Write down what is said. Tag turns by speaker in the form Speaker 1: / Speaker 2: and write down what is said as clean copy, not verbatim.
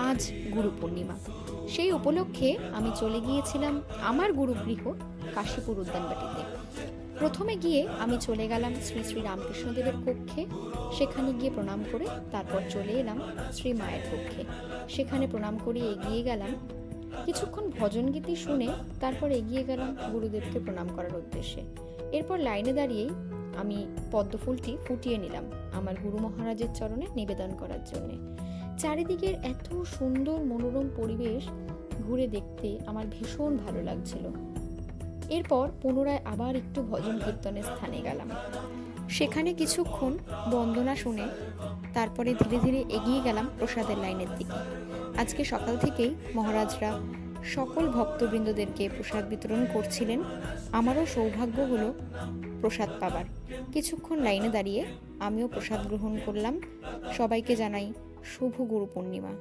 Speaker 1: আজ গুরু পূর্ণিমা। সেই উপলক্ষে আমি চলে গিয়েছিলাম আমার গুরুগৃহ কাশীপুর উদ্যানবাটিতে। প্রথমে গিয়ে আমি চলে গেলাম শ্রী শ্রী রামকৃষ্ণদেবের কক্ষে। সেখানে গিয়ে প্রণাম করে তারপর চলে এলাম শ্রী মায়ের কক্ষে। সেখানে প্রণাম করে এগিয়ে গেলাম, কিছুক্ষণ ভজন গীতি শুনে তারপর এগিয়ে গেলাম গুরুদেবকে প্রণাম করার উদ্দেশ্যে। এরপর লাইনে দাঁড়িয়েই আমি পদ্মফুলটি ফুটিয়ে নিলাম আমার গুরু মহারাজের চরণে নিবেদন করার জন্যে। চারিদিকের এত সুন্দর মনোরম পরিবেশ ঘুরে দেখতে আমার ভীষণ ভালো লাগছিল। এরপর পুনরায় আবার একটু ভজন কীর্তনের স্থানে গেলাম। সেখানে কিছুক্ষণ বন্দনা শুনে তারপরে ধীরে ধীরে এগিয়ে গেলাম প্রসাদের লাইনের দিকে। আজকে সকাল থেকেই মহারাজরা সকল ভক্তবৃন্দদেরকে প্রসাদ বিতরণ করছিলেন। আমারও সৌভাগ্য হলো প্রসাদ পাবার। কিছুক্ষণ লাইনে দাঁড়িয়ে আমিও প্রসাদ গ্রহণ করলাম। সবাইকে জানাই শুভ গুরু পূর্ণিমা।